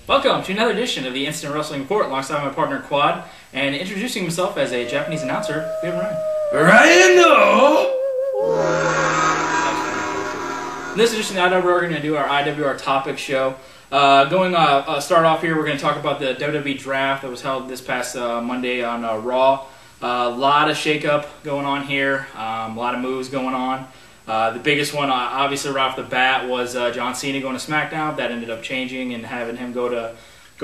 Welcome to another edition of the Instant Wrestling Report alongside my partner Quad, and introducing himself as a Japanese announcer, we have Ryan. Ryan, no! In this edition of the IWR, we're going to do our IWR Topix show. Start off here, we're going to talk about the WWE Draft that was held this past Monday on Raw. A lot of shakeup going on here, a lot of moves going on. The biggest one, obviously, right off the bat, was John Cena going to SmackDown. That ended up changing and having him go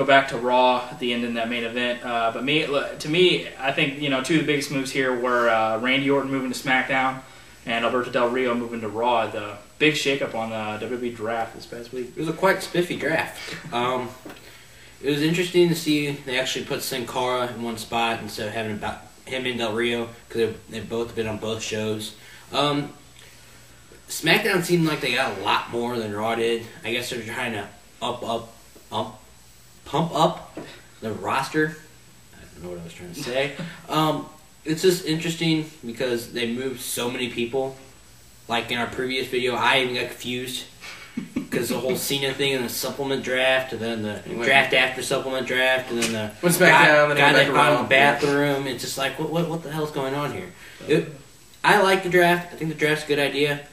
back to Raw at the end in that main event. But to me, I think two of the biggest moves here were Randy Orton moving to SmackDown and Alberto Del Rio moving to Raw. The big shakeup on the WWE Draft this past week. It was a quite spiffy draft. It was interesting to see they actually put Sin Cara in one spot instead of having about him and Del Rio, because they've both been on both shows. SmackDown seemed like they got a lot more than Raw did. I guess they're trying to pump up the roster. I don't know what I was trying to say. It's just interesting because they moved so many people. Like in our previous video, I even got confused because the whole Cena thing and the supplement draft, and then the draft after supplement draft, and then the guy that found in the bathroom. It's just like, what the hell's going on here? I like the draft. I think the draft's a good idea.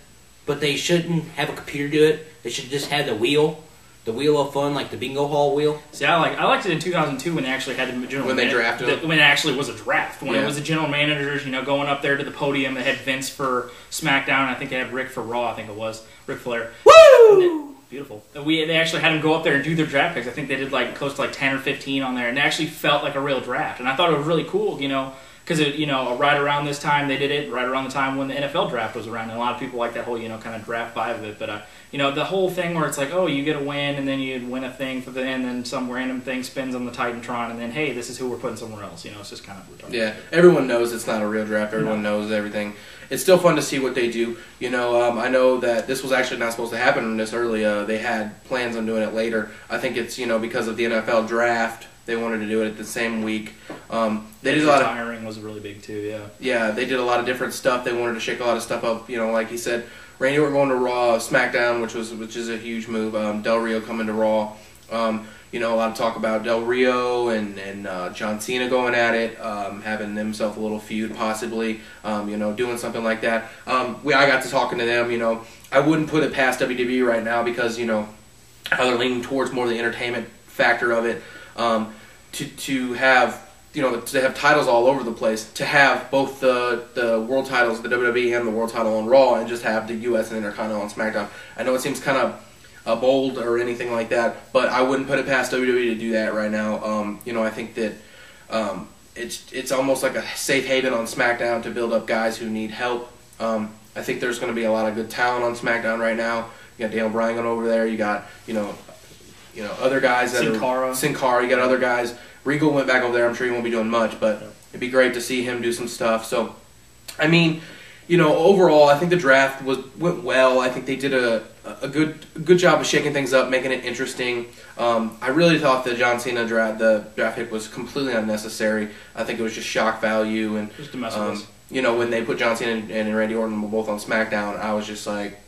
But they shouldn't have a computer do it. They should just have the wheel of fun, like the bingo hall wheel. See, I liked it in 2002 when they actually had the general they drafted it. When it actually was a draft. When it was the general managers, going up there to the podium. They had Vince for SmackDown. I think they had Rick for Raw. I think it was Ric Flair. Woo! Beautiful. They actually had them go up there and do their draft picks. I think they did close to 10 or 15 on there, and it actually felt like a real draft. And I thought it was really cool, because right around this time they did it, right around the time when the NFL draft was around, and a lot of people like that whole kind of draft vibe of it. But the whole thing where it's like, oh, you get a win, and then you win a thing for the end, and then some random thing spins on the Titantron, and then hey, this is who we're putting somewhere else. It's just kind of retarded. Yeah, everyone knows it's not a real draft. Everyone knows everything. It's still fun to see what they do. I know that this was actually not supposed to happen this early. They had plans on doing it later. I think it's because of the NFL draft. They wanted to do it at the same week. They did a lot of hiring was really big too. Yeah. Yeah, they did a lot of different stuff. They wanted to shake a lot of stuff up. Like he said, Randy Orton going to Raw, SmackDown, which is a huge move. Del Rio coming to Raw. A lot of talk about Del Rio and John Cena going at it, having themselves a little feud possibly. Doing something like that. I got to talking to them. I wouldn't put it past WWE right now because how they're leaning towards more the entertainment factor of it. To have titles all over the place, to have both the world titles, the WWE and the world title on Raw, and just have the US and Intercontinental on SmackDown. I know it seems kind of bold or anything like that, but I wouldn't put it past WWE to do that right now. I think that it's almost like a safe haven on SmackDown to build up guys who need help. I think there's going to be a lot of good talent on SmackDown right now. You got Daniel Bryan over there. You got other guys that Sin Cara. You got other guys. Regal went back over there. I'm sure he won't be doing much, but it'd be great to see him do some stuff. So, overall, I think the draft went well. I think they did a good job of shaking things up, making it interesting. I really thought the John Cena the draft pick was completely unnecessary. I think it was just shock value, and just to mess with us. When they put John Cena and Randy Orton both on SmackDown, I was just like.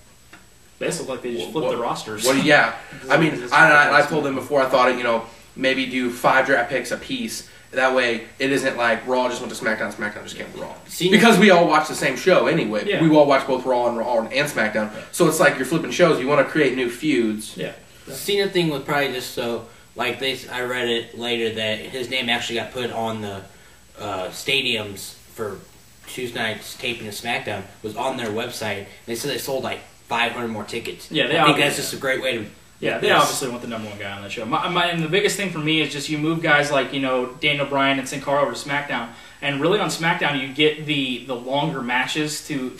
They look like they just flipped the rosters. Yeah. I told them before, I thought, maybe do 5 draft picks a piece. That way, it isn't like Raw just went to SmackDown, SmackDown just came to Raw. Because we all watch the same show anyway. Yeah. We all watch both Raw and SmackDown. Yeah. So it's like you're flipping shows. You want to create new feuds. Yeah. The Cena thing was probably just so, I read it later that his name actually got put on the stadiums for Tuesday night's taping of SmackDown, was on their website. They said they sold 500 more tickets. Yeah, I think that's just a great way to. Yeah, they obviously want the number one guy on the show. And the biggest thing for me is just you move guys like Daniel Bryan and Sin Cara over to SmackDown, and really on SmackDown you get the longer matches to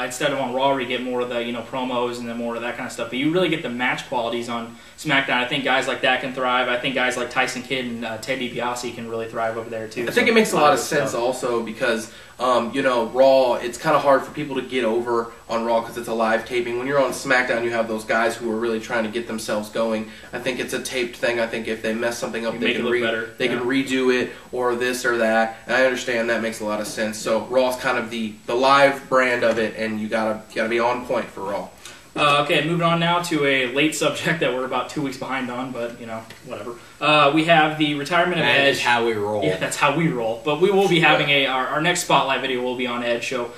instead of on Raw where you get more of the promos and then more of that kind of stuff. But you really get the match qualities on SmackDown. I think guys like that can thrive. I think guys like Tyson Kidd and Ted DiBiase can really thrive over there too. I think it makes a lot of sense also because Raw, it's kind of hard for people to get over on Raw because it's a live taping. When you're on SmackDown, you have those guys who are really trying to get themselves going. I think it's a taped thing. I think if they mess something up, they can redo it or this or that. And I understand that makes a lot of sense. So Raw's kind of the live brand of it, and you gotta be on point for Raw. Okay, moving on now to a late subject that we're about 2 weeks behind on, but, whatever. We have the retirement of Edge. That is how we roll. Yeah, that's how we roll. But we will be having our next spotlight video will be on Edge. So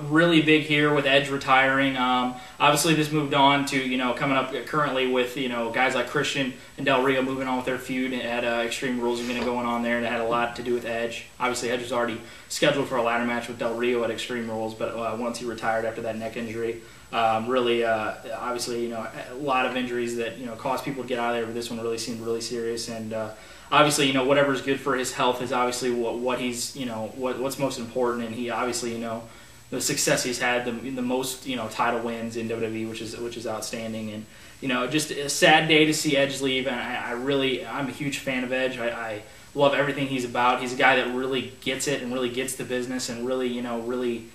really big here with Edge retiring. Obviously, this moved on to, coming up currently with, guys like Christian and Del Rio moving on with their feud at Extreme Rules going on there, and it had a lot to do with Edge. Obviously, Edge was already scheduled for a ladder match with Del Rio at Extreme Rules, but once he retired after that neck injury, obviously, a lot of injuries that, caused people to get out of there, but this one really seemed really serious. And obviously, whatever's good for his health is obviously what he's, what's most important. And he obviously, the success he's had, the most, title wins in WWE, which is outstanding. And, just a sad day to see Edge leave. And I'm a huge fan of Edge. I love everything he's about. He's a guy that really gets it and really gets the business and really, really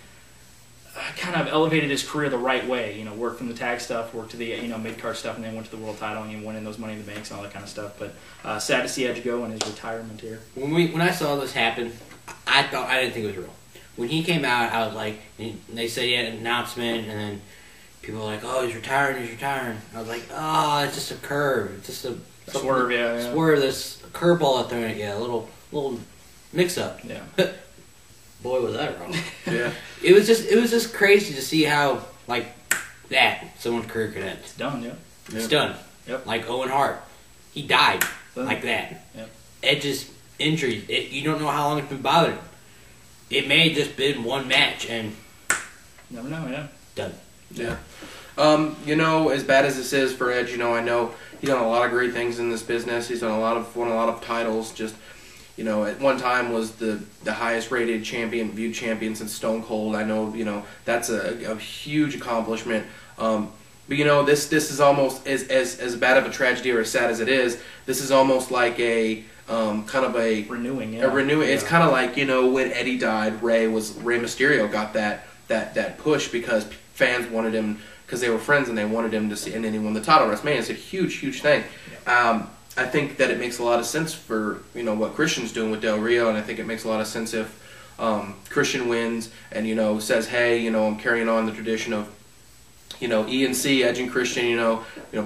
kind of elevated his career the right way. Worked from the tag stuff, worked to the mid-card stuff, and then went to the world title and winning those Money in the Banks and all that kind of stuff. But sad to see Edge go in his retirement here. When I saw this happen, I didn't think it was real. When he came out, I was like, they said he had an announcement, and then people were like, "Oh, he's retiring, he's retiring." I was like, "Oh, it's just a curve, it's just a swerve, yeah. Swerve, this curveball out there, yeah, a little mix-up." Yeah. Boy, was that wrong. Yeah. It was just crazy to see how, like, that someone's career could end. It's done, yeah. It's done. Yep. Like Owen Hart. He died Done. like that. Yep. Edge's injury, you don't know how long it's been bothering him. It may have just been one match and Never know, yeah. done. Yeah. As bad as this is for Edge, I know he's done a lot of great things in this business. He's won a lot of titles. Just, at one time was the highest rated viewed champion since Stone Cold. I know, that's a huge accomplishment. But this is almost as bad of a tragedy or as sad as it is. This is almost like a kind of a renewing. Yeah. A renewing. It's kind of like when Eddie died, Rey Mysterio got that push because fans wanted him because they were friends and they wanted him to see, and then he won the title at WrestleMania. It's a huge thing. I think that it makes a lot of sense for what Christian's doing with Del Rio, and I think it makes a lot of sense if Christian wins and says, hey, I'm carrying on the tradition of E and C, Edge and Christian,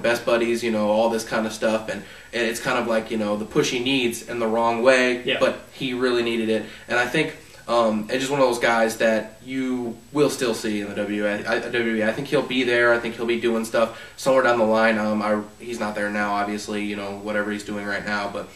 best buddies, all this kind of stuff, and it's kind of like the push he needs in the wrong way, yeah. But he really needed it, and I think Edge is one of those guys that you will still see in the WWE. I think he'll be there. I think he'll be doing stuff somewhere down the line. He's not there now, obviously, whatever he's doing right now, but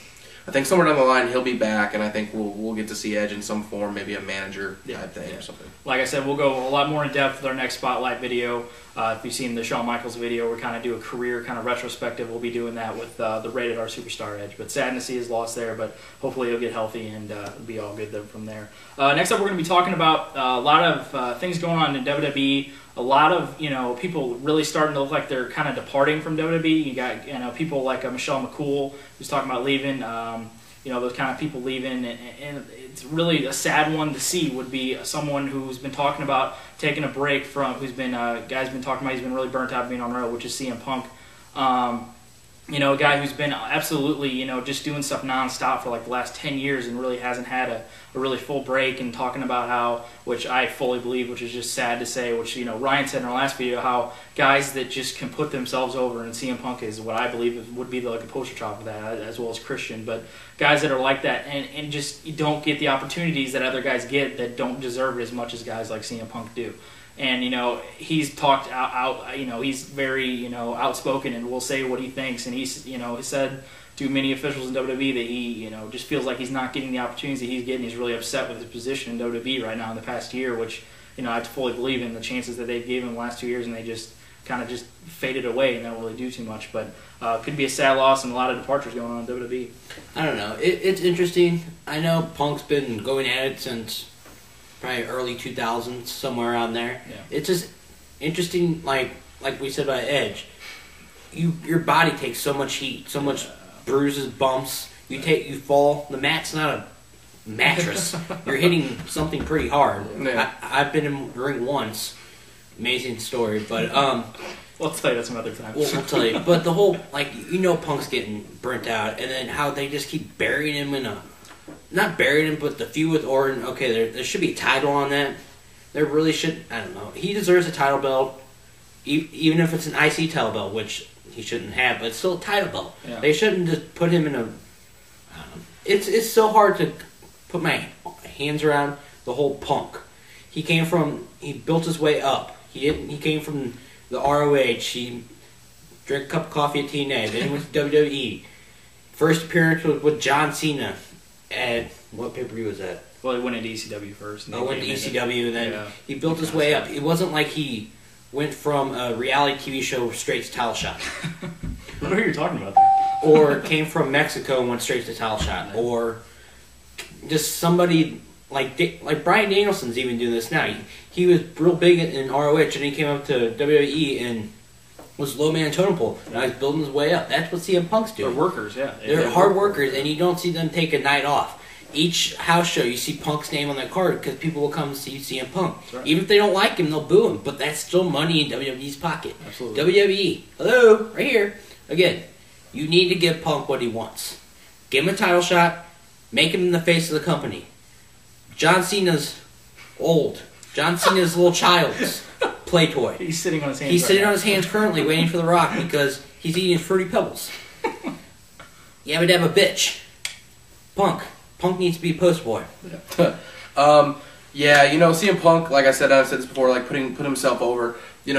I think somewhere down the line he'll be back, and I think we'll get to see Edge in some form, maybe a manager type thing or something. Like I said, we'll go a lot more in depth with our next spotlight video. If you've seen the Shawn Michaels video, we kind of do a career kind of retrospective. We'll be doing that with the Rated R Superstar Edge. But sad to see his loss there, but hopefully he'll get healthy and it'll be all good from there. Next up, we're going to be talking about a lot of things going on in WWE. A lot of people really starting to look like they're kind of departing from WWE. You got people like Michelle McCool who's talking about leaving. Those kind of people leaving, and it's really a sad one to see. Would be someone who's been talking about taking a break from, who's been guy's been talking about he's been really burnt out being on the road, which is CM Punk. A guy who's been absolutely, just doing stuff nonstop for like the last 10 years and really hasn't had a really full break, and talking about how, which I fully believe, which is just sad to say, which, Ryan said in our last video, how guys that just can put themselves over, and CM Punk is what I believe would be like a poster child for that, as well as Christian, but guys that are like that and just you don't get the opportunities that other guys get that don't deserve it as much as guys like CM Punk do. And he's talked out. He's very outspoken and will say what he thinks. And he's he said to many officials in WWE that he just feels like he's not getting the opportunities that he's getting. He's really upset with his position in WWE right now in the past year, which I fully believe in the chances that they've given him the last 2 years, and they just kind of just faded away and don't really do too much. But could be a sad loss and a lot of departures going on in WWE. I don't know. It's interesting. I know Punk's been going at it since probably early 2000s, somewhere around there. Yeah. It's just interesting, like we said about Edge. Your body takes so much heat, so much bruises, bumps. You fall. The mat's not a mattress. You're hitting something pretty hard. Yeah. I've been in the ring once. Amazing story, but We'll tell you that some other time. we'll tell you. But the whole Punk's getting burnt out, and then how they just keep burying him in a. Not buried him, but the feud with Orton, okay, there should be a title on that. There really should, I don't know. He deserves a title belt. even if it's an IC title belt, which he shouldn't have, but it's still a title belt. Yeah. They shouldn't just put him in a. It's so hard to put my hands around the whole Punk. He built his way up. He came from the ROH. He drank a cup of coffee at TNA. Then he went to WWE. First appearance was with John Cena at what pay-per-view was that? Well, he went into ECW first. He went to ECW, and then he built his way up. It wasn't like he went from a reality TV show straight to title shot. I don't know who you're talking about there. Or came from Mexico and went straight to title shot. Or just somebody like Bryan Danielson's even doing this now. He was real big in ROH, and he came up to WWE and was low man totem pole. Now he's building his way up. That's what CM Punk's doing. They're workers, yeah. They're hard workers, and you don't see them take a night off. Each house show, you see Punk's name on that card because people will come to see CM Punk. Right. Even if they don't like him, they'll boo him. But that's still money in WWE's pocket. Absolutely. WWE, hello, right here. Again, you need to give Punk what he wants. Give him a title shot. Make him the face of the company. John Cena's old. John Cena's little child's play toy. He's sitting on his hands. He's sitting on his hands currently waiting for The Rock because he's eating his Fruity Pebbles. You have to have a bitch. Punk needs to be a post boy. Yeah, CM Punk, like I said, I've said this before, like put himself over. He's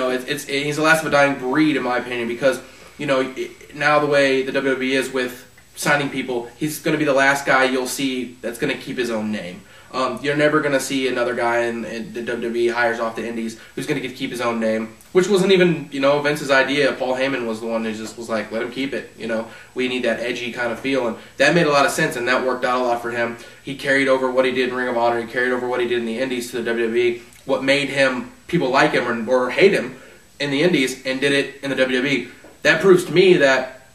the last of a dying breed, in my opinion, because now the way the WWE is with signing people, he's going to be the last guy you'll see that's going to keep his own name. You're never going to see another guy in the WWE hires off the indies who's going to keep his own name, which wasn't even, Vince's idea. Paul Heyman was the one who just was like, let him keep it. We need that edgy kind of feel, and that made a lot of sense, and that worked out a lot for him. He carried over what he did in Ring of Honor. He carried over what he did in the indies to the WWE. What made people like him or hate him in the indies and did it in the WWE. That proves to me that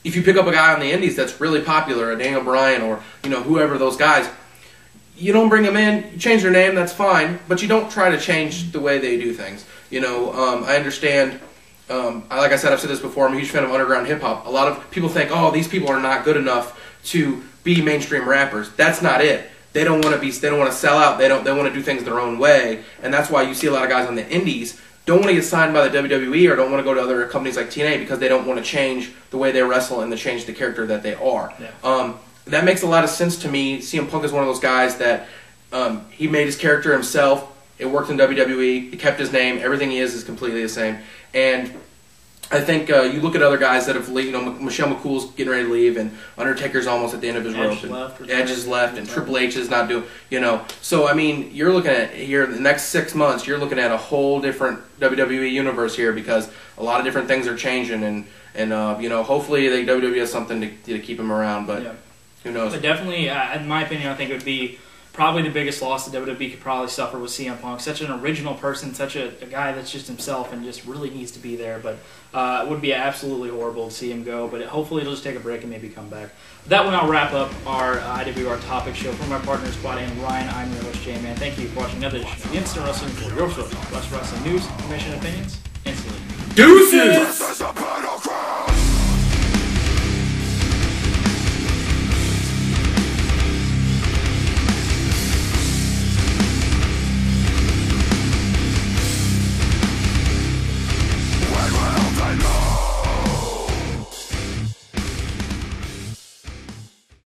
if you pick up a guy on the indies that's really popular, a Daniel Bryan or whoever those guys, you don't bring them in, you change their name, that's fine, but you don't try to change the way they do things. I understand, like I said, I've said this before, I'm a huge fan of underground hip-hop. A lot of people think, oh, these people are not good enough to be mainstream rappers. That's not it. They don't want to sell out, they want to do things their own way, and that's why you see a lot of guys on the indies don't want to get signed by the WWE or don't want to go to other companies like TNA because they don't want to change the way they wrestle and to change the character that they are. Yeah. That makes a lot of sense to me. CM Punk is one of those guys that he made his character himself. It worked in WWE. He kept his name. Everything he is completely the same. And I think you look at other guys that have, Michelle McCool's getting ready to leave, and Undertaker's almost at the end of his rope. Edge is left, and Triple H is not doing, So, I mean, you're looking at here in the next 6 months, you're looking at a whole different WWE universe here because a lot of different things are changing, and hopefully the WWE has something to keep him around, but who knows? But definitely, in my opinion, I think it would be probably the biggest loss that WWE could probably suffer with CM Punk. Such an original person, such a guy that's just himself and just really needs to be there. But it would be absolutely horrible to see him go. But hopefully he'll just take a break and maybe come back. That will now wrap up our IWR Topix show. For my partners, Squad and Ryan, I'm your host, J-Man. Thank you for watching another edition of the Instant Wrestling for your source of West Wrestling news, information, and opinions instantly. Deuces!